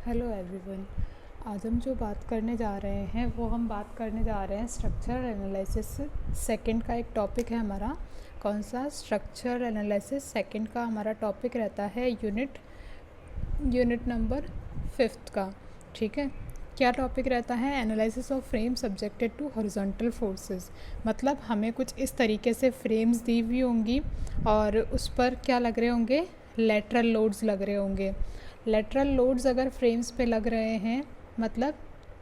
Hello everyone. आज हम जो बात करने जा रहे हैं वो हम बात करने जा रहे हैं स्ट्रक्चरल एनालिसिस सेकंड का एक टॉपिक है हमारा। कौन सा? स्ट्रक्चरल एनालिसिस सेकंड का हमारा टॉपिक रहता है यूनिट नंबर 5 का। ठीक है, क्या टॉपिक रहता है? Analysis of frame subjected to horizontal forces. मतलब हमें कुछ इस तरीके से फ्रेम्स दी हुई होंगी और उस पर क्या लग रहे होंगे? लेटरल लोड्स लग रहे होंगे। लेटरल लोड्स अगर फ्रेम्स पे लग रहे हैं, मतलब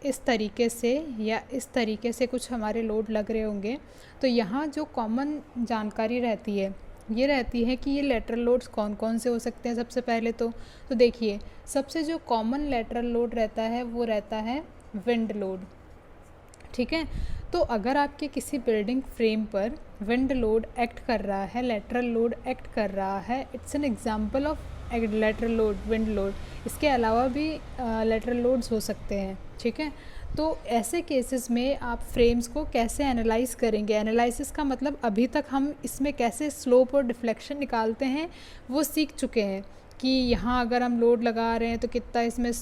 इस तरीके से या इस तरीके से कुछ हमारे लोड लग रहे होंगे, तो यहाँ जो कॉमन जानकारी रहती है ये रहती है कि ये लेटरल लोड्स कौन कौन से हो सकते हैं। सबसे पहले तो देखिए, सबसे जो कॉमन लेटरल लोड रहता है वो रहता है विंड लोड। ठीक है, तो अगर आपके किसी बिल्डिंग फ्रेम पर विंड लोड एक्ट कर रहा है, लेटरल लोड एक्ट कर रहा है, it's an example of lateral load, wind load. इसके अलावा भी लेटरल लोड्स हो सकते हैं। ठीक है, तो ऐसे केसेस में आप फ्रेम्स को कैसे एनालाइज करेंगे? एनालिसिस का मतलब अभी तक हम इसमें कैसे स्लोप और डिफ्लेक्शन निकालते हैं वो सीख चुके हैं कि यहाँ अगर हम लोड लगा रहे हैं तो कितना इसमें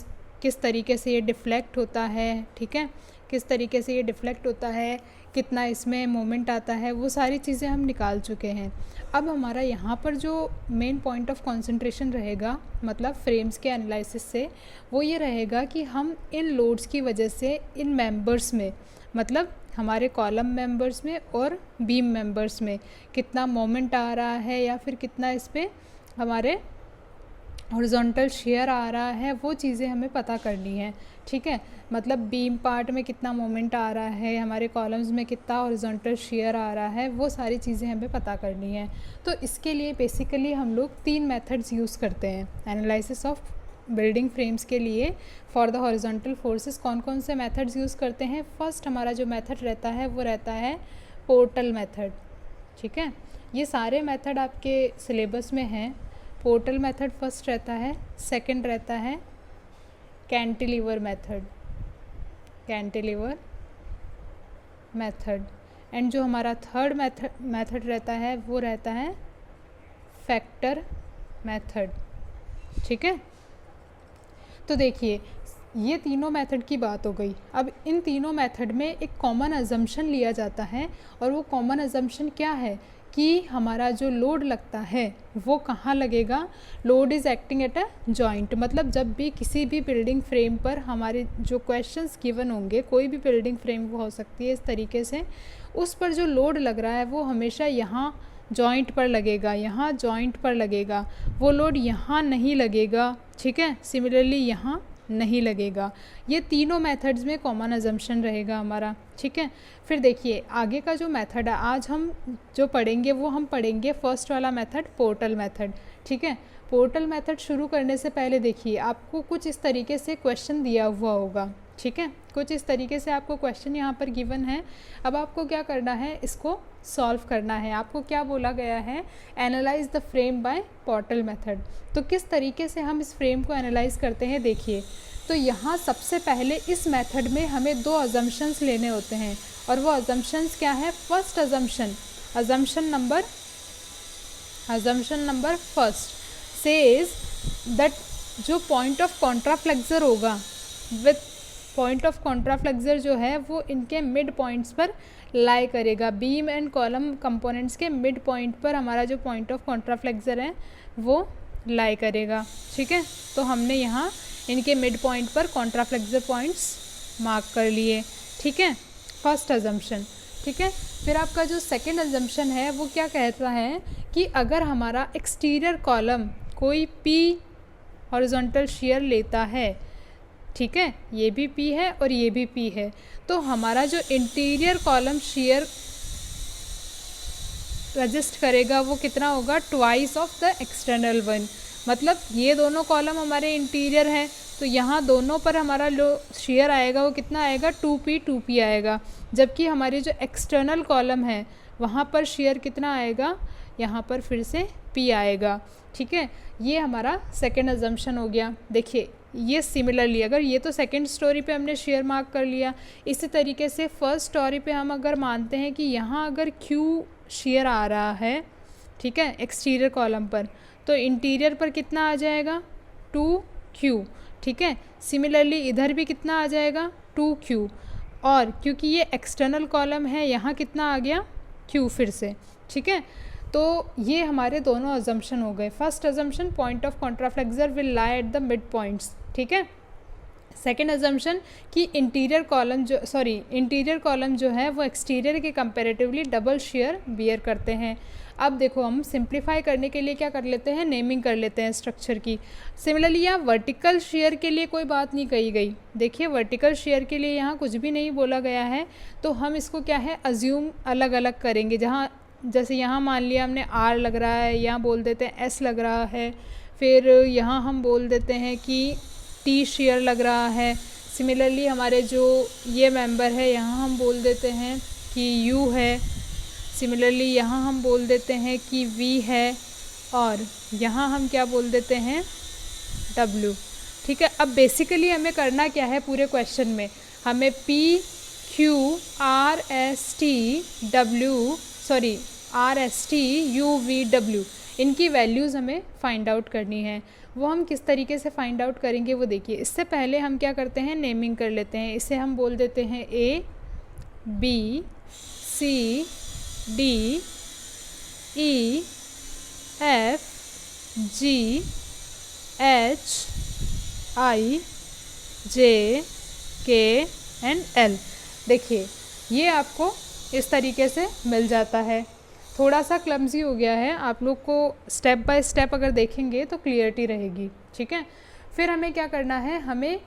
किस तरीके से ये डिफ्लेक्ट होता है। ठीक है, किस तरीके से ये डिफ्लेक्ट होता है, कितना इसमें मोमेंट आता है, वो सारी चीज़ें हम निकाल चुके हैं। अब हमारा यहाँ पर जो मेन पॉइंट ऑफ कंसंट्रेशन रहेगा, मतलब फ्रेम्स के एनालिसिस से, वो ये रहेगा कि हम इन लोड्स की वजह से इन मेंबर्स में, मतलब हमारे कॉलम मेंबर्स में और बीम मेंबर्स में कितना मोमेंट आ रहा है या फिर कितना इस पर हमारे हॉरिजॉन्टल शेयर आ रहा है, वो चीज़ें हमें पता करनी है। ठीक है, मतलब बीम पार्ट में कितना मोमेंट आ रहा है, हमारे कॉलम्स में कितना हॉरिजॉन्टल शेयर आ रहा है, वो सारी चीज़ें हमें पता करनी है। तो इसके लिए बेसिकली हम लोग 3 मेथड्स यूज़ करते हैं एनालिसिस ऑफ बिल्डिंग फ्रेम्स के लिए फॉर द हॉरिजॉन्टल फोर्सेस। कौन कौन से मेथड्स यूज़ करते हैं? फर्स्ट हमारा जो मेथड रहता है वो रहता है पोर्टल मेथड। ठीक है, ये सारे मेथड आपके सिलेबस में हैं। पोर्टल मेथड फर्स्ट रहता है, सेकंड रहता है कैंटिलीवर मेथड एंड जो हमारा थर्ड मेथड रहता है वो रहता है फैक्टर मेथड। ठीक है, तो देखिए ये तीनों मेथड की बात हो गई। अब इन तीनों मेथड में एक कॉमन अजम्पशन लिया जाता है और वो कॉमन अजम्पशन क्या है कि हमारा जो लोड लगता है वो कहाँ लगेगा? Load is acting at a joint. मतलब जब भी किसी भी बिल्डिंग फ्रेम पर हमारे जो क्वेश्चंस गिवन होंगे, कोई भी बिल्डिंग फ्रेम वो हो सकती है इस तरीके से, उस पर जो लोड लग रहा है वो हमेशा यहाँ जॉइंट पर लगेगा, यहाँ जॉइंट पर लगेगा, वो लोड यहाँ नहीं लगेगा। ठीक है, सिमिलरली यहाँ नहीं लगेगा। ये तीनों मेथड्स में कॉमन अजम्पशन रहेगा हमारा। ठीक है, फिर देखिए आगे का जो मेथड है आज हम जो पढ़ेंगे वो हम पढ़ेंगे फर्स्ट वाला मेथड, पोर्टल मेथड। ठीक है, पोर्टल मेथड शुरू करने से पहले देखिए आपको कुछ इस तरीके से क्वेश्चन दिया हुआ होगा। ठीक है, कुछ इस तरीके से आपको क्वेश्चन यहाँ पर गिवन है। अब आपको क्या करना है? इसको सॉल्व करना है। आपको क्या बोला गया है? Analyse the frame by portal method. तो किस तरीके से हम इस फ्रेम को एनालाइज करते हैं देखिए। तो यहाँ सबसे पहले इस मेथड में हमें 2 अजम्पशंस लेने होते हैं और वो अजम्पशंस क्या है? First assumption number first says that जो पॉइंट ऑफ कॉन्ट्राफ्लेक्सर होगा विथ पॉइंट ऑफ कॉन्ट्राफ्लेक्सर जो है वो इनके मिड पॉइंट्स पर लाई करेगा। बीम एंड कॉलम कंपोनेंट्स के मिड पॉइंट पर हमारा जो पॉइंट ऑफ कॉन्ट्राफ्लेक्सर है वो लाई करेगा। ठीक है, तो हमने यहाँ इनके मिड पॉइंट पर कॉन्ट्राफ्लेक्सर पॉइंट्स मार्क कर लिए। ठीक है, फर्स्ट अजम्पशन। ठीक है, फिर आपका जो सेकंड अजम्पशन है वो क्या कहता है कि अगर हमारा एक्सटीरियर कॉलम कोई पी हॉरिजॉन्टल शेयर लेता है, ठीक है, ये भी पी है और ये भी पी है, तो हमारा जो इंटीरियर कॉलम शेयर रजिस्ट करेगा वो कितना होगा? Twice of the external one. मतलब ये दोनों कॉलम हमारे इंटीरियर हैं तो यहाँ दोनों पर हमारा जो शेयर आएगा वो कितना आएगा? 2p आएगा। जबकि हमारी जो एक्सटर्नल कॉलम है वहाँ पर शेयर कितना आएगा? यहाँ पर फिर से p आएगा। ठीक है, ये हमारा सेकेंड अजम्पशन हो गया। देखिए ये सिमिलरली अगर ये तो सेकेंड स्टोरी पे हमने शेयर मार्क कर लिया, इसी तरीके से फर्स्ट स्टोरी पे हम अगर मानते हैं कि यहाँ अगर Q शेयर आ रहा है, ठीक है, एक्सटीरियर कॉलम पर, तो इंटीरियर पर कितना आ जाएगा? 2 Q, ठीक है। सिमिलरली इधर भी कितना आ जाएगा 2Q, और क्योंकि ये एक्सटर्नल कॉलम है यहाँ कितना आ गया Q फिर से, ठीक है। तो ये हमारे दोनों अजम्पशन हो गए। First assumption point of contraflexure will lie at the mid points, ठीक है। सेकेंड अजम्पशन कि इंटीरियर कॉलम जो है वो एक्सटीरियर के कंपेरेटिवली डबल शेयर बियर करते हैं। अब देखो हम सिंप्लीफाई करने के लिए क्या कर लेते हैं, नेमिंग कर लेते हैं स्ट्रक्चर की। सिमिलरली यहाँ वर्टिकल शेयर के लिए कोई बात नहीं कही गई। देखिए वर्टिकल शेयर के लिए यहाँ कुछ भी नहीं बोला गया है, तो हम इसको क्या है अज्यूम अलग अलग करेंगे। जहाँ जैसे यहाँ मान लिया हमने R लग रहा है, यहाँ बोल देते हैं S लग रहा है, फिर यहाँ हम बोल देते हैं कि T शेयर लग रहा है। सिमिलरली हमारे जो ये मेंबर है यहाँ हम बोल देते हैं कि U है। सिमिलरली यहाँ हम बोल देते हैं कि V है, और यहाँ हम क्या बोल देते हैं W, ठीक है। अब बेसिकली हमें करना क्या है पूरे क्वेश्चन में, हमें P Q R S T U V W इनकी वैल्यूज़ हमें फाइंड आउट करनी है। वो हम किस तरीके से फाइंड आउट करेंगे वो देखिए। इससे पहले हम क्या करते हैं, नेमिंग कर लेते हैं। इसे हम बोल देते हैं A B C D E F G H I J K and L। देखिए ये आपको इस तरीके से मिल जाता है। थोड़ा सा क्लमजी हो गया है, आप लोग को स्टेप बाय स्टेप अगर देखेंगे तो क्लियरिटी रहेगी, ठीक है। फिर हमें क्या करना है, हमें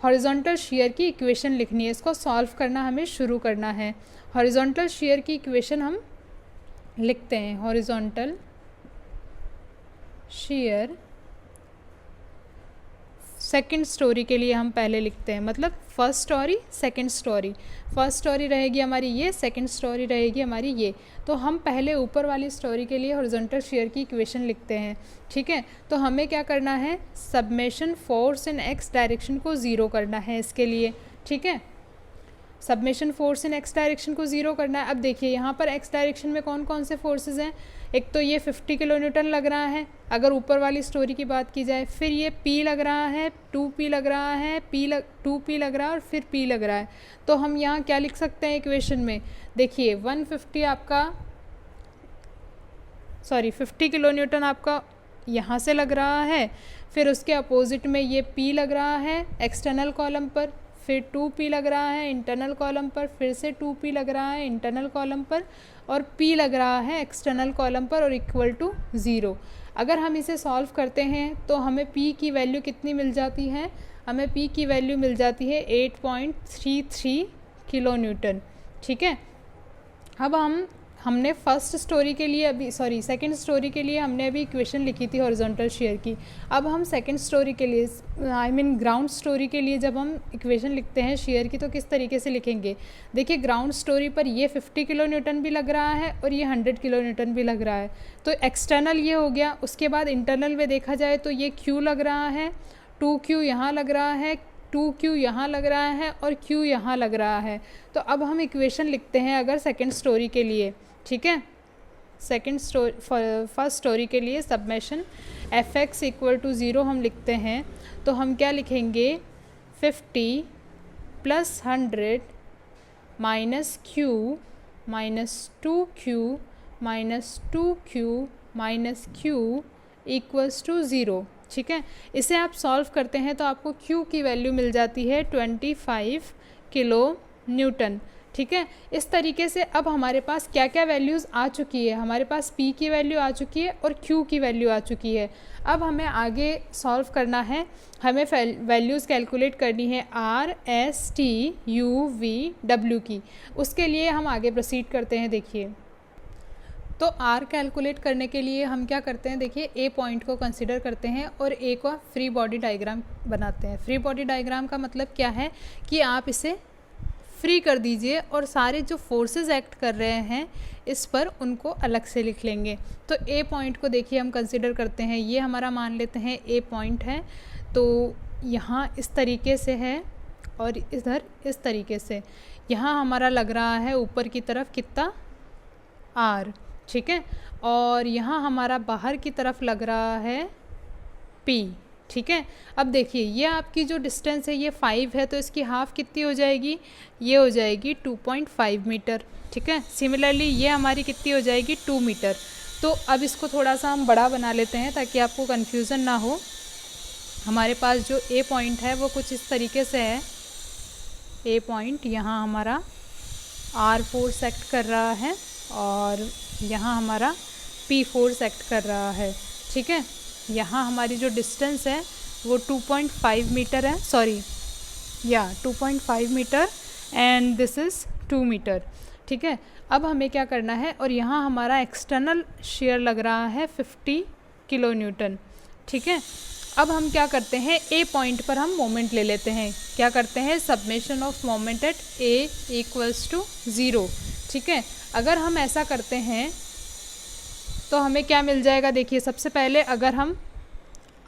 हॉरिजॉन्टल शेयर की इक्वेशन लिखनी है। इसको सॉल्व करना हमें शुरू करना है। हॉरिजॉन्टल शेयर की इक्वेशन हम लिखते हैं। हॉरिजॉन्टल शेयर सेकंड स्टोरी के लिए हम पहले लिखते हैं, मतलब first story second story. First story रहेगी हमारी ये, सेकंड स्टोरी रहेगी हमारी ये। तो हम पहले ऊपर वाली स्टोरी के लिए हॉरिजॉन्टल शेयर की इक्वेशन लिखते हैं, ठीक है। तो हमें क्या करना है, summation force in x direction को ज़ीरो करना है इसके लिए, ठीक है। Summation force in x direction को ज़ीरो करना है। अब देखिए यहाँ पर एक्स डायरेक्शन में कौन कौन से फोर्सेस हैं। एक तो ये 50 किलो न्यूटन लग रहा है अगर ऊपर वाली स्टोरी की बात की जाए, फिर ये P लग रहा है, 2P लग रहा है, 2P लग रहा है और फिर P लग रहा है। तो हम यहाँ क्या लिख सकते हैं इक्वेशन में, देखिए 50 किलो न्यूटन आपका यहाँ से लग रहा है, फिर उसके अपोजिट में ये P लग रहा है एक्सटर्नल कॉलम पर, फिर 2P लग रहा है इंटरनल कॉलम पर, फिर से 2P लग रहा है इंटरनल कॉलम पर, और P लग रहा है एक्सटर्नल कॉलम पर, और इक्वल टू 0। अगर हम इसे सॉल्व करते हैं तो हमें P की वैल्यू कितनी मिल जाती है, हमें P की वैल्यू मिल जाती है 8.33 किलो न्यूटन, ठीक है। अब हमने फर्स्ट स्टोरी के लिए सेकंड स्टोरी के लिए हमने अभी इक्वेशन लिखी थी हॉरिजॉन्टल शेयर की। अब हम सेकंड स्टोरी के लिए ग्राउंड स्टोरी के लिए जब हम इक्वेशन लिखते हैं शेयर की तो किस तरीके से लिखेंगे। देखिए ग्राउंड स्टोरी पर ये 50 किलो न्यूटन भी लग रहा है और ये 100 किलो न्यूटन भी लग रहा है, तो एक्सटर्नल ये हो गया। उसके बाद इंटरनल में देखा जाए तो ये Q लग रहा है, 2Q यहाँ लग रहा है, 2Q यहाँ लग रहा है और Q यहाँ लग रहा है। तो अब हम इक्वेशन लिखते हैं अगर सेकंड स्टोरी के लिए, ठीक है। फर्स्ट स्टोरी के लिए सबमेशन Fx इक्वल टू 0 हम लिखते हैं, तो हम क्या लिखेंगे 50 + 100 - Q - 2Q - 2Q - Q equals to 0, ठीक है। इसे आप सॉल्व करते हैं तो आपको Q की वैल्यू मिल जाती है 25 किलो न्यूटन, ठीक है। इस तरीके से अब हमारे पास क्या क्या वैल्यूज़ आ चुकी है, हमारे पास P की वैल्यू आ चुकी है और Q की वैल्यू आ चुकी है। अब हमें आगे सॉल्व करना है, हमें वैल्यूज़ कैलकुलेट करनी है R S T U V W की। उसके लिए हम आगे प्रोसीड करते हैं। देखिए तो R कैलकुलेट करने के लिए हम क्या करते हैं, देखिए A पॉइंट को कंसिडर करते हैं और A का फ्री बॉडी डायग्राम बनाते हैं। फ्री बॉडी डायग्राम का मतलब क्या है कि आप इसे फ्री कर दीजिए और सारे जो फोर्सेस एक्ट कर रहे हैं इस पर उनको अलग से लिख लेंगे। तो A पॉइंट को देखिए हम कंसिडर करते हैं, ये हमारा मान लेते हैं A पॉइंट है, तो यहाँ इस तरीके से है और इधर इस तरीके से। यहाँ हमारा लग रहा है ऊपर की तरफ कितना R, ठीक है, और यहाँ हमारा बाहर की तरफ लग रहा है P, ठीक है। अब देखिए ये आपकी जो डिस्टेंस है ये 5 है, तो इसकी हाफ कितनी हो जाएगी, ये हो जाएगी 2.5 मीटर। ठीक है, सिमिलरली ये हमारी कितनी हो जाएगी 2 मीटर। तो अब इसको थोड़ा सा हम बड़ा बना लेते हैं ताकि आपको कन्फ्यूज़न ना हो। हमारे पास जो ए पॉइंट है वो कुछ इस तरीके से है। ए पॉइंट यहाँ हमारा आर फोर्स एक्ट कर रहा है और यहाँ हमारा पी फोर्स एक्ट कर रहा है। ठीक है, यहाँ हमारी जो डिस्टेंस है वो 2.5 मीटर है, 2.5 metre and this is 2 metre. ठीक है, अब हमें क्या करना है, और यहाँ हमारा एक्सटर्नल शेयर लग रहा है 50 किलो न्यूटन। ठीक है, अब हम क्या करते हैं, ए पॉइंट पर हम मोमेंट ले लेते हैं। क्या करते हैं, summation of moment at A equals to 0। ठीक है, अगर हम ऐसा करते हैं तो हमें क्या मिल जाएगा, देखिए सबसे पहले अगर हम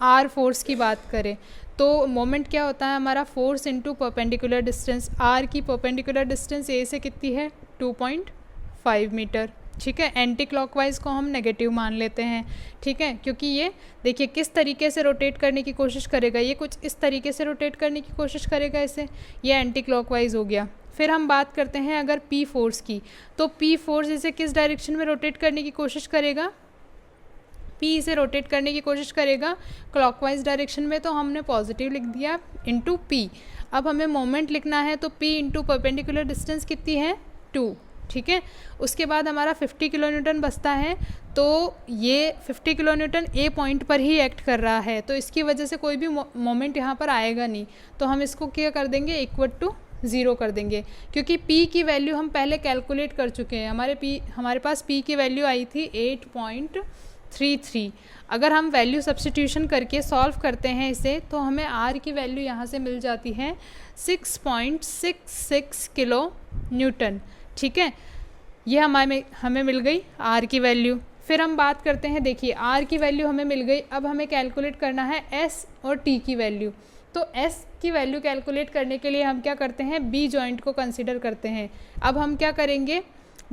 आर फोर्स की बात करें तो मोमेंट क्या होता है हमारा, force into perpendicular distance. R की परपेंडिकुलर डिस्टेंस ए से कितनी है, 2.5 मीटर। ठीक है, एंटी क्लॉकवाइज को हम नेगेटिव मान लेते हैं। ठीक है, क्योंकि ये देखिए किस तरीके से रोटेट करने की कोशिश करेगा, ये कुछ इस तरीके से रोटेट करने की कोशिश करेगा इसे, ये एंटी क्लॉकवाइज हो गया। फिर हम बात करते हैं अगर पी फोर्स की, तो पी फोर्स इसे किस डायरेक्शन में रोटेट करने की कोशिश करेगा, पी इसे रोटेट करने की कोशिश करेगा क्लॉकवाइज डायरेक्शन में, तो हमने पॉजिटिव लिख दिया इंटू पी। अब हमें मोमेंट लिखना है तो पी इंटू परपेंडिकुलर डिस्टेंस कितनी है, 2। ठीक है, उसके बाद हमारा 50 किलो न्यूटन बचता है, तो ये 50 किलो न्यूटन ए पॉइंट पर ही एक्ट कर रहा है, तो इसकी वजह से कोई भी मोमेंट यहाँ पर आएगा नहीं, तो हम इसको क्या कर देंगे, इक्वल टू 0 कर देंगे, क्योंकि P की वैल्यू हम पहले कैलकुलेट कर चुके हैं। हमारे पास P की वैल्यू आई थी 8.33। अगर हम वैल्यू सब्स्टिट्यूशन करके सॉल्व करते हैं इसे, तो हमें R की वैल्यू यहाँ से मिल जाती है 6.66 किलो न्यूटन। ठीक है, ये हमें मिल गई R की वैल्यू। फिर हम बात करते हैं, देखिए R की वैल्यू हमें मिल गई, अब हमें कैलकुलेट करना है S और T की वैल्यू। तो S की वैल्यू कैलकुलेट करने के लिए हम क्या करते हैं, B जॉइंट को कंसिडर करते हैं। अब हम क्या करेंगे,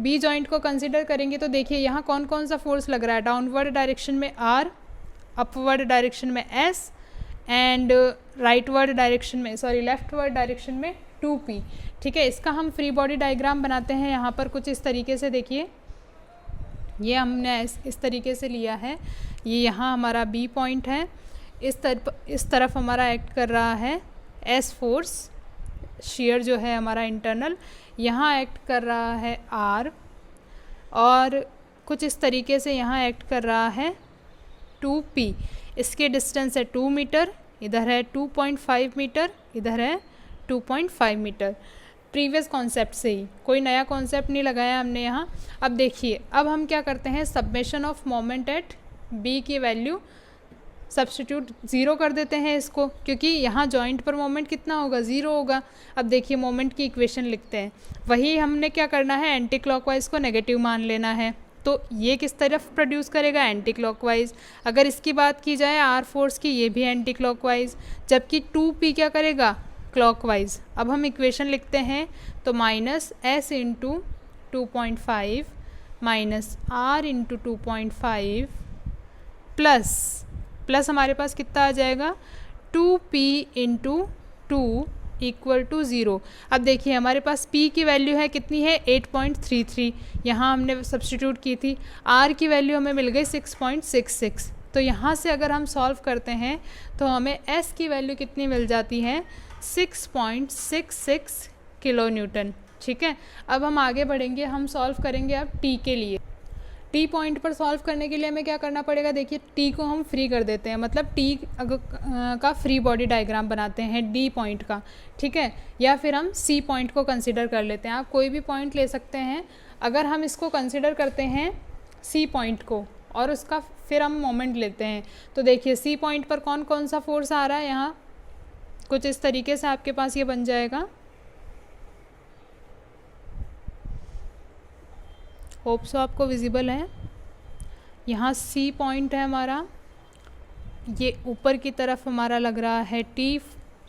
B जॉइंट को कंसिडर करेंगे, तो देखिए यहाँ कौन कौन सा फोर्स लग रहा है, डाउनवर्ड डायरेक्शन में R, अपवर्ड डायरेक्शन में S एंड लेफ्टवर्ड डायरेक्शन में 2P। ठीक है, इसका हम फ्री बॉडी डायग्राम बनाते हैं यहाँ पर कुछ इस तरीके से। देखिए ये हमने इस तरीके से लिया है, ये यहाँ हमारा B पॉइंट है, इस तरफ हमारा एक्ट कर रहा है S फोर्स, शेयर जो है हमारा इंटरनल, यहाँ एक्ट कर रहा है R, और कुछ इस तरीके से यहाँ एक्ट कर रहा है 2P। इसके डिस्टेंस है 2 मीटर, इधर है 2.5 मीटर, इधर है 2.5 मीटर। प्रीवियस कॉन्सेप्ट से ही, कोई नया कॉन्सेप्ट नहीं लगाया हमने यहाँ। अब देखिए, अब हम क्या करते हैं, summation of moment eight B की वैल्यू सब्स्टिट्यूट 0 कर देते हैं इसको, क्योंकि यहाँ जॉइंट पर मोमेंट कितना होगा, 0 होगा। अब देखिए मोमेंट की इक्वेशन लिखते हैं, वही हमने क्या करना है, एंटी क्लॉकवाइज को नेगेटिव मान लेना है, तो ये किस तरफ प्रोड्यूस करेगा, एंटी क्लॉकवाइज। अगर इसकी बात की जाए आर फोर्स की, ये भी एंटी क्लॉकवाइज, जबकि 2P क्या करेगा, क्लॉकवाइज। अब हम इक्वेशन लिखते हैं, तो minus S into 2.5 minus R into 2.5 plus हमारे पास कितना आ जाएगा, 2P इंटू 2 इक्वल टू 0। अब देखिए हमारे पास P की वैल्यू है कितनी है, 8.33, यहाँ हमने सब्स्टिट्यूट की थी। R की वैल्यू हमें मिल गई 6.66, तो यहाँ से अगर हम सॉल्व करते हैं तो हमें S की वैल्यू कितनी मिल जाती है, 6.66 किलो न्यूटन। ठीक है, अब हम आगे बढ़ेंगे, हम सॉल्व करेंगे अब T के लिए। T पॉइंट पर सॉल्व करने के लिए हमें क्या करना पड़ेगा, देखिए T को हम फ्री कर देते हैं, मतलब T का फ्री बॉडी डायग्राम बनाते हैं D पॉइंट का। ठीक है, या फिर हम C पॉइंट को कंसिडर कर लेते हैं, आप कोई भी पॉइंट ले सकते हैं। अगर हम इसको कंसिडर करते हैं C पॉइंट को और उसका फिर हम मोमेंट लेते हैं, तो देखिए C पॉइंट पर कौन कौन सा फोर्स आ रहा है, यहाँ कुछ इस तरीके से आपके पास ये बन जाएगा। होप सो आपको विजिबल है। यहाँ C पॉइंट है हमारा, ये ऊपर की तरफ हमारा लग रहा है T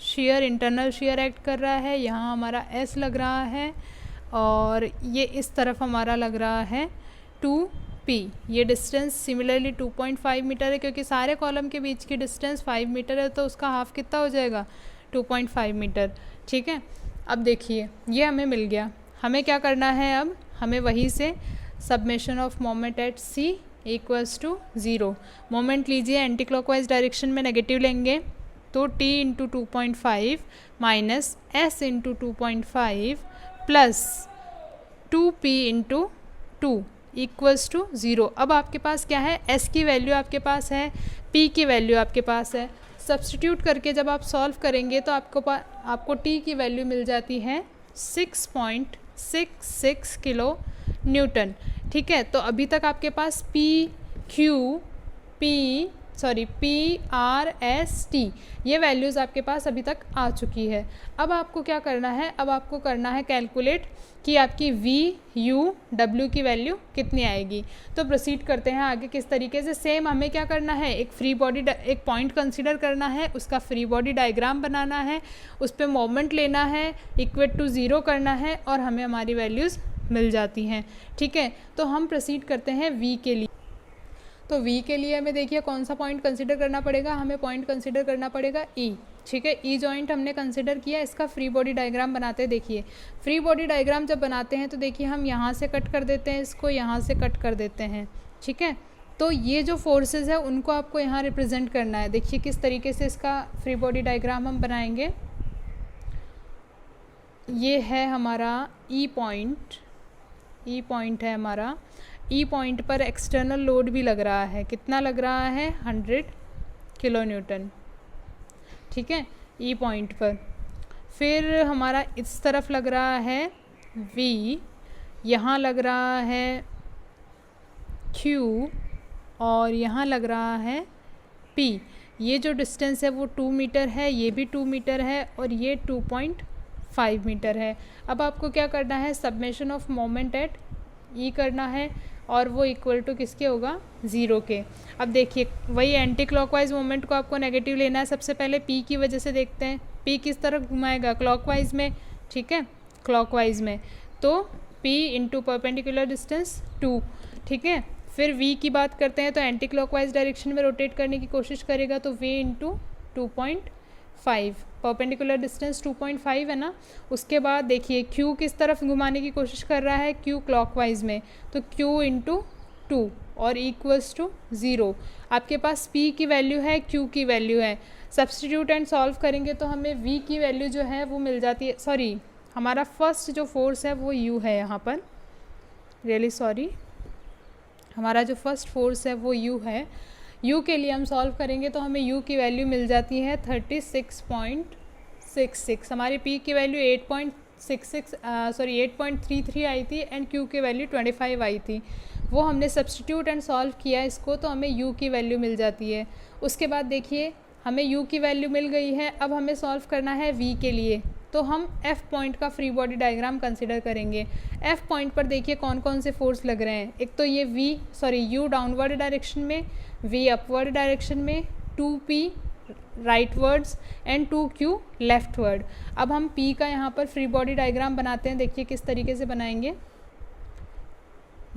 share, internal share act कर रहा है, यहाँ हमारा S लग रहा है, और ये इस तरफ हमारा लग रहा है 2P P, ये डिस्टेंस सिमिलरली 2.5 मीटर है, क्योंकि सारे कॉलम के बीच की डिस्टेंस 5 मीटर है, तो उसका हाफ कितना हो जाएगा 2.5 मीटर। ठीक है, अब देखिए ये हमें मिल गया। हमें क्या करना है, अब हमें वहीं से summation of moment at C equals to 0। Moment लीजिए एंटी क्लॉकवाइज डायरेक्शन में नेगेटिव लेंगे, तो T into 2.5 minus S into 2.5 plus 2P into 2 equals to 0। अब आपके पास क्या है, S की वैल्यू आपके पास है, P की वैल्यू आपके पास है। सब्स्टिट्यूट करके जब आप सॉल्व करेंगे तो आपको T की वैल्यू मिल जाती है 6.66 किलो न्यूटन। ठीक है, तो अभी तक आपके पास PRST ये वैल्यूज़ आपके पास अभी तक आ चुकी है। अब आपको क्या करना है, अब आपको करना है कैलकुलेट कि आपकी VUW की वैल्यू कितनी आएगी। तो प्रोसीड करते हैं आगे किस तरीके से। सेम हमें क्या करना है, एक एक पॉइंट कंसीडर करना है, उसका फ्री बॉडी डायग्राम बनाना है, उस पर मोमेंट लेना है, इक्वल टू 0 करना है, और हमें हमारी वैल्यूज़ मिल जाती हैं। ठीक है, तो हम प्रोसीड करते हैं V के लिए। तो V के लिए हमें देखिए कौन सा पॉइंट कंसीडर करना पड़ेगा, हमें पॉइंट कंसीडर करना पड़ेगा E। ठीक है, E जॉइंट हमने कंसीडर किया, इसका फ्री बॉडी डायग्राम बनाते हैं। देखिए फ्री बॉडी डायग्राम जब बनाते हैं तो देखिए हम यहाँ से कट कर देते हैं, इसको यहाँ से कट कर देते हैं। ठीक है, तो ये जो फोर्सेस है उनको आपको यहाँ रिप्रेजेंट करना है। देखिए किस तरीके से इसका फ्री बॉडी डायग्राम हम बनाएंगे। ये है हमारा E पॉइंट है हमारा। E पॉइंट पर एक्सटर्नल लोड भी लग रहा है, कितना लग रहा है 100 किलो न्यूटन। ठीक है, E पॉइंट पर। फिर हमारा इस तरफ लग रहा है V, यहाँ लग रहा है Q, और यहाँ लग रहा है P। ये जो डिस्टेंस है वो 2 मीटर है, ये भी 2 मीटर है, और ये 2.5 मीटर है। अब आपको क्या करना है, summation of moment eight E करना है, और वो इक्वल टू किसके होगा 0 के। अब देखिए वही एंटी क्लॉकवाइज मोमेंट को आपको नेगेटिव लेना है। सबसे पहले P की वजह से देखते हैं, P किस तरफ घुमाएगा, क्लॉकवाइज में। ठीक है, क्लॉकवाइज में, तो P इंटू परपेंडिकुलर डिस्टेंस 2। ठीक है, फिर V की बात करते हैं तो एंटी क्लॉकवाइज डायरेक्शन में रोटेट करने की कोशिश करेगा, तो V इंटू 2.5, परपेंडिकुलर डिस्टेंस 2.5 है ना। उसके बाद देखिए Q किस तरफ घुमाने की कोशिश कर रहा है, Q क्लॉकवाइज में, तो Q इंटू 2 और इक्वल्स टू 0। आपके पास P की वैल्यू है, Q की वैल्यू है। सब्स्टिट्यूट एंड सॉल्व करेंगे तो हमें V की वैल्यू जो है वो मिल जाती है। सॉरी, हमारा फर्स्ट जो फोर्स है वो U है यहाँ पर, रियली सॉरी, हमारा जो फर्स्ट फोर्स है वो U है। U के लिए हम सॉल्व करेंगे तो हमें U की वैल्यू मिल जाती है 36.66। हमारी P की वैल्यू 8.33 आई थी, एंड Q की वैल्यू 25 आई थी। वो हमने सब्स्टिट्यूट एंड सॉल्व किया इसको, तो हमें U की वैल्यू मिल जाती है। उसके बाद देखिए हमें U की वैल्यू मिल गई है, अब हमें सॉल्व करना है V के लिए। तो हम F पॉइंट का फ्री बॉडी डायग्राम कंसिडर करेंगे। F पॉइंट पर देखिए कौन कौन से फोर्स लग रहे हैं। एक तो ये U डाउनवर्ड डायरेक्शन में, V अपवर्ड डायरेक्शन में, 2P राइटवर्ड्स एंड 2Q लेफ्टवर्ड। अब हम P का यहाँ पर फ्री बॉडी डायग्राम बनाते हैं। देखिए किस तरीके से बनाएंगे।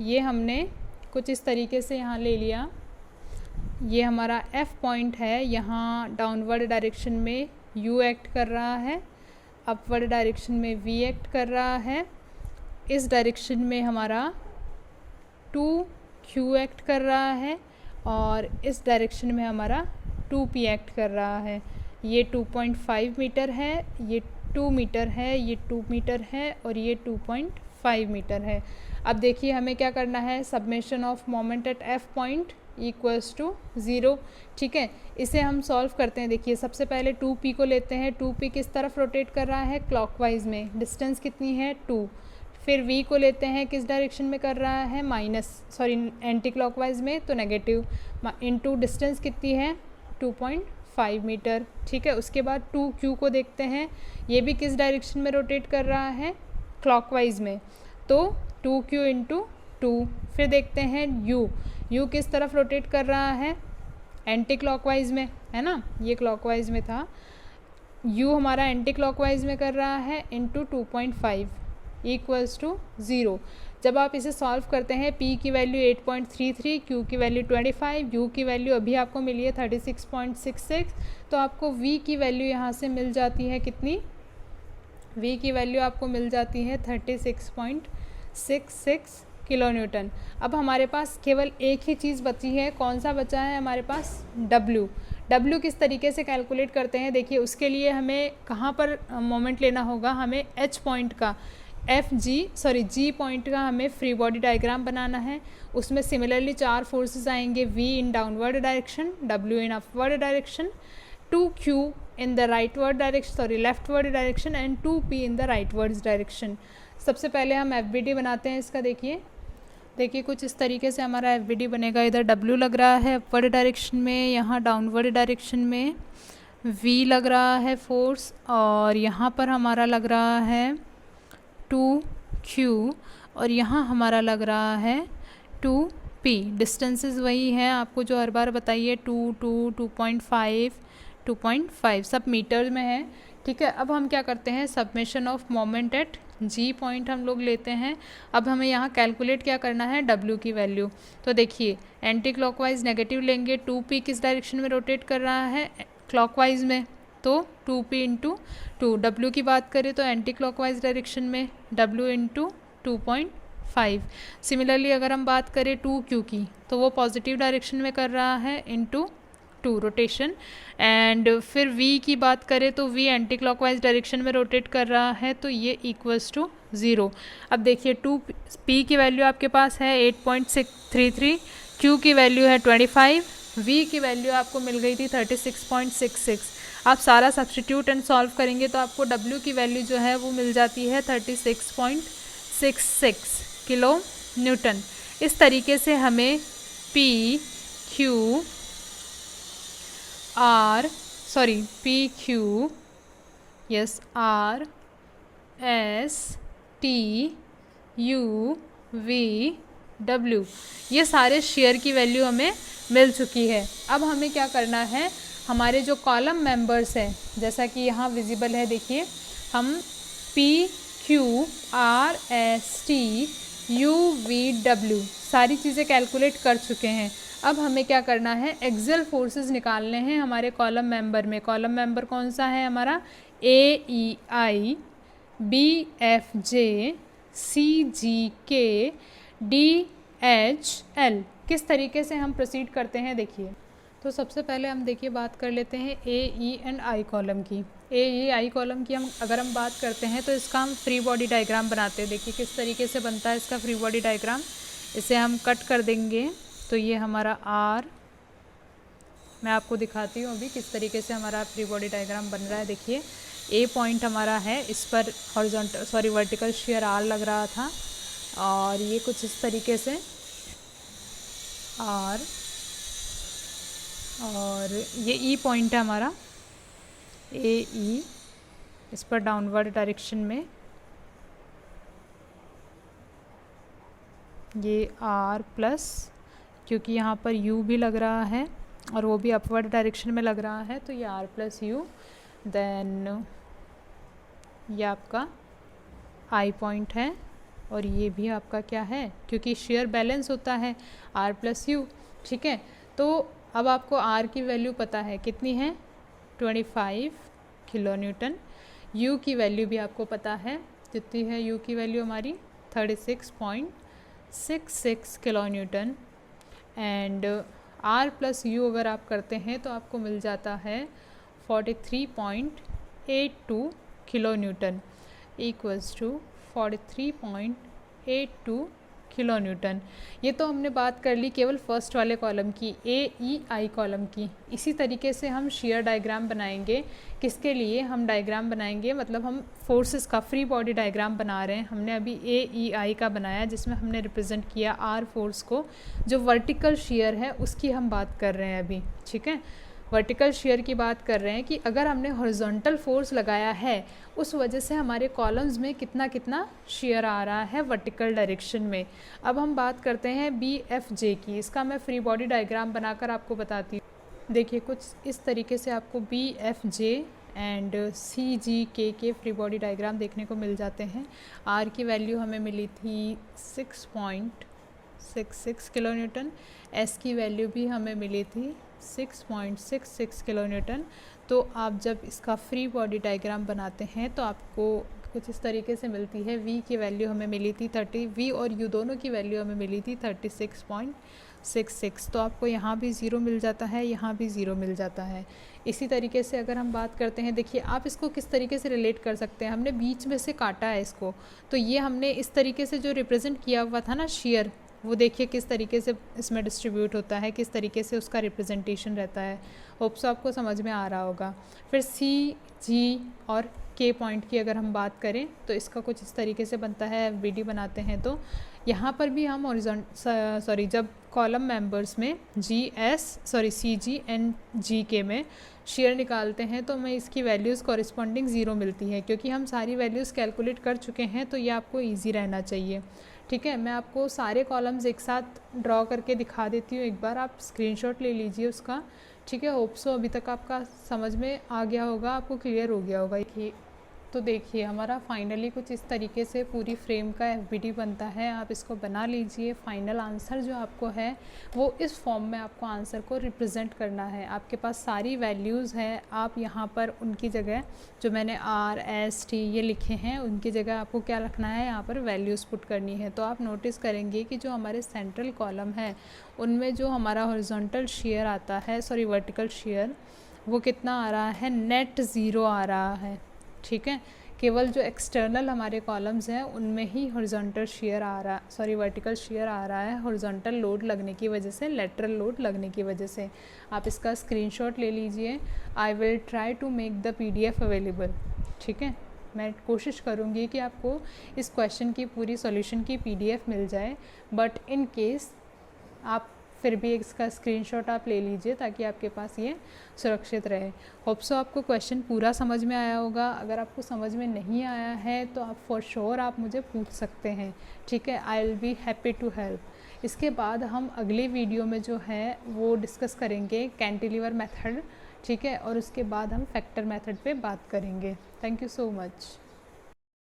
ये हमने कुछ इस तरीके से यहाँ ले लिया। ये हमारा F पॉइंट है, यहाँ डाउनवर्ड डायरेक्शन में U एक्ट कर रहा है, अपवर्ड डायरेक्शन में V एक्ट कर रहा है, इस डायरेक्शन में हमारा 2Q एक्ट कर रहा है, और इस डायरेक्शन में हमारा 2P एक्ट कर रहा है। ये 2.5 मीटर है, ये 2 मीटर है, ये 2 मीटर है, और ये 2.5 मीटर है। अब देखिए हमें क्या करना है, summation of moment at F point equals to 0। ठीक है, इसे हम सॉल्व करते हैं। देखिए सबसे पहले 2P को लेते हैं। 2P किस तरफ रोटेट कर रहा है, क्लॉकवाइज में, डिस्टेंस कितनी है 2। फिर V को लेते हैं, किस डायरेक्शन में कर रहा है, एंटी क्लॉकवाइज में, तो नेगेटिव, इनटू डिस्टेंस कितनी है 2.5 मीटर। ठीक है, उसके बाद 2Q को देखते हैं, ये भी किस डायरेक्शन में रोटेट कर रहा है, क्लॉकवाइज में, तो 2Q इंटू 2। फिर देखते हैं U किस तरफ रोटेट कर रहा है, एंटी क्लॉकवाइज में, है ना, ये क्लॉकवाइज में था। U हमारा एंटी क्लॉकवाइज में कर रहा है, इंटू 2.5 इक्वल्स टू 0। जब आप इसे सॉल्व करते हैं, P की वैल्यू 8.33, Q की वैल्यू 25, U की वैल्यू अभी आपको मिली है 36.66, तो आपको V की वैल्यू यहाँ से मिल जाती है कितनी, V की वैल्यू आपको मिल जाती है 36.66 किलो न्यूटन। अब हमारे पास केवल एक ही चीज़ बची है, कौन सा बचा है हमारे पास, W। W किस तरीके से कैलकुलेट करते हैं, देखिए उसके लिए हमें कहाँ पर मोमेंट लेना होगा, हमें H पॉइंट का G पॉइंट का हमें फ्री बॉडी डायग्राम बनाना है। उसमें सिमिलरली 4 फोर्सेस आएंगे, V in downward direction, W in upward direction, 2Q in the rightward direction, leftward direction and 2P in the rightward direction. सबसे पहले हम FBD बनाते हैं इसका। देखिए कुछ इस तरीके से हमारा FBD बनेगा। इधर W लग रहा है अपवर्ड डायरेक्शन में, यहाँ डाउनवर्ड डायरेक्शन में V लग रहा है फोर्स, और यहाँ पर हमारा लग रहा है 2Q, और यहाँ हमारा लग रहा है 2P। डिस्टेंसेस वही हैं आपको जो हर बार बताइए, 2.5 सब मीटर में है, ठीक है। अब हम क्या करते हैं, submission of moment eight G point हम लोग लेते हैं। अब हमें यहाँ कैलकुलेट क्या करना है, W की वैल्यू। तो देखिए एंटी क्लॉकवाइज नेगेटिव लेंगे, 2P किस डायरेक्शन में रोटेट कर रहा है, क्लॉकवाइज में, तो 2P इंटू 2। W की बात करें तो एंटी क्लॉकवाइज डायरेक्शन में W इंटू 2.5। सिमिलरली अगर हम बात करें 2Q की, तो वो पॉजिटिव डायरेक्शन में कर रहा है इंटू 2 रोटेशन। एंड फिर V की बात करें तो V एंटी क्लॉकवाइज डायरेक्शन में रोटेट कर रहा है, तो ये इक्वल्स टू 0। अब देखिए 2P की वैल्यू आपके पास है 8.33, Q की वैल्यू है 25, V की वैल्यू आपको मिल गई थी 36.66। आप सारा सब्स्टिट्यूट एंड सॉल्व करेंगे तो आपको W की वैल्यू जो है वो मिल जाती है 36.66 किलो न्यूटन। इस तरीके से हमें P Q R S T U V W ये सारे शेयर की वैल्यू हमें मिल चुकी है। अब हमें क्या करना है, हमारे जो कॉलम मेंबर्स हैं, जैसा कि यहाँ विजिबल है, देखिए हम P Q R S T U V W सारी चीज़ें कैलकुलेट कर चुके हैं। अब हमें क्या करना है, एक्सियल फोर्सेस निकालने हैं हमारे कॉलम मेंबर में। कॉलम मेंबर कौन सा है हमारा, AEI BFJ CGK DHL। किस तरीके से हम प्रोसीड करते हैं, देखिए। तो सबसे पहले हम देखिए बात कर लेते हैं AE एंड I कॉलम की। AE कॉलम की अगर हम बात करते हैं तो इसका हम फ्री बॉडी डायग्राम बनाते हैं। देखिए किस तरीके से बनता है इसका फ्री बॉडी डायग्राम। इसे हम कट कर देंगे तो ये हमारा R, मैं आपको दिखाती हूँ अभी किस तरीके से हमारा फ्री बॉडी डायग्राम बन रहा है। देखिए A पॉइंट हमारा है, इस पर वर्टिकल शेयर R लग रहा था, और ये कुछ इस तरीके से R, और ये E पॉइंट है हमारा AE, इस पर डाउनवर्ड डायरेक्शन में ये R प्लस, क्योंकि यहाँ पर U भी लग रहा है और वो भी अपवर्ड डायरेक्शन में लग रहा है, तो ये R प्लस U। देन ये आपका I पॉइंट है, और ये भी आपका क्या है, क्योंकि शेयर बैलेंस होता है R प्लस U, ठीक है। तो अब आपको R की वैल्यू पता है, कितनी है, 25 किलो न्यूटन। U की वैल्यू भी आपको पता है, कितनी है U की वैल्यू हमारी 36.66 kilo Newton. And R plus U अगर आप करते हैं तो आपको मिल जाता है 43.82 kilo newton, equals to 43.82 kilo newton. ये तो हमने बात कर ली केवल फर्स्ट वाले कॉलम की, AEI कॉलम की। इसी तरीके से हम शेयर डायग्राम बनाएंगे। किसके लिए हम डायग्राम बनाएंगे, मतलब हम फोर्सेस का फ्री बॉडी डायग्राम बना रहे हैं। हमने अभी AEI का बनाया जिसमें हमने रिप्रेजेंट किया R फोर्स को, जो वर्टिकल शेयर है उसकी हम बात कर रहे हैं अभी, ठीक है। वर्टिकल शेयर की बात कर रहे हैं कि अगर हमने हॉरिजॉन्टल फोर्स लगाया है उस वजह से हमारे कॉलम्स में कितना कितना शेयर आ रहा है वर्टिकल डायरेक्शन में। अब हम बात करते हैं BFJ की। इसका मैं फ्री बॉडी डायग्राम बनाकर आपको बताती हूँ। देखिए कुछ इस तरीके से आपको BFJ एंड सी जी के फ्री बॉडी डायग्राम देखने को मिल जाते हैं। आर की वैल्यू हमें मिली थी 6.66 किलो न्यूटन, एस की वैल्यू भी हमें मिली थी 6.66 किलो न्यूटन। तो आप जब इसका फ्री बॉडी डायग्राम बनाते हैं तो आपको कुछ इस तरीके से मिलती है। वी की वैल्यू हमें मिली थी 30, वी और यू दोनों की वैल्यू हमें मिली थी 36.66। तो आपको यहाँ भी ज़ीरो मिल जाता है, यहाँ भी ज़ीरो मिल जाता है। इसी तरीके से अगर हम बात करते हैं, देखिए आप इसको किस तरीके से रिलेट कर सकते हैं। हमने बीच में से काटा है इसको, तो ये हमने इस तरीके से जो रिप्रेजेंट किया हुआ था ना शेयर, वो देखिए किस तरीके से इसमें डिस्ट्रीब्यूट होता है, किस तरीके से उसका रिप्रेजेंटेशन रहता है। होप सो आपको समझ में आ रहा होगा। फिर सी जी और के पॉइंट की अगर हम बात करें तो इसका कुछ इस तरीके से बनता है। एफबीडी बनाते हैं तो यहाँ पर भी हम जब कॉलम मेंबर्स में सी जी एंड जी के में शेयर निकालते हैं तो हमें इसकी वैल्यूज़ कॉरिस्पॉन्डिंग ज़ीरो मिलती है। क्योंकि हम सारी वैल्यूज़ कैलकुलेट कर चुके हैं तो ये आपको ईजी रहना चाहिए। ठीक है, मैं आपको सारे कॉलम्स एक साथ ड्रॉ करके दिखा देती हूँ, एक बार आप स्क्रीनशॉट ले लीजिए उसका। ठीक है, होप सो अभी तक आपका समझ में आ गया होगा, आपको क्लियर हो गया होगा। तो देखिए हमारा फाइनली कुछ इस तरीके से पूरी फ्रेम का एफबीडी बनता है। आप इसको बना लीजिए। फाइनल आंसर जो आपको है वो इस फॉर्म में आपको आंसर को रिप्रेजेंट करना है। आपके पास सारी वैल्यूज़ हैं, आप यहाँ पर उनकी जगह जो मैंने आर एस टी ये लिखे हैं उनकी जगह आपको क्या रखना है, यहाँ पर वैल्यूज़ पुट करनी है। तो आप नोटिस करेंगे कि जो हमारे सेंट्रल कॉलम है उनमें जो हमारा हॉरिजॉन्टल शेयर आता है, वर्टिकल शेयर, वो कितना आ रहा है, नेट ज़ीरो आ रहा है। ठीक है, केवल जो एक्सटर्नल हमारे कॉलम्स हैं उनमें ही हॉरिजॉन्टल शेयर आ रहा, वर्टिकल शेयर आ रहा है, हॉरिजॉन्टल लोड लगने की वजह से, लेटरल लोड लगने की वजह से। आप इसका स्क्रीनशॉट ले लीजिए। I will try to make the PDF available. ठीक है, मैं कोशिश करूँगी कि आपको इस क्वेश्चन की पूरी सॉल्यूशन की PDF मिल जाए, बट इन केस आप फिर भी इसका स्क्रीनशॉट आप ले लीजिए ताकि आपके पास ये सुरक्षित रहे। होप सो आपको क्वेश्चन पूरा समझ में आया होगा। अगर आपको समझ में नहीं आया है तो आप फॉर श्योर आप मुझे पूछ सकते हैं। ठीक है, I will be happy to help. इसके बाद हम अगले वीडियो में जो है वो डिस्कस करेंगे कैंटिलीवर मेथड। ठीक है, और उसके बाद हम फैक्टर मेथड पे बात करेंगे। Thank you so much.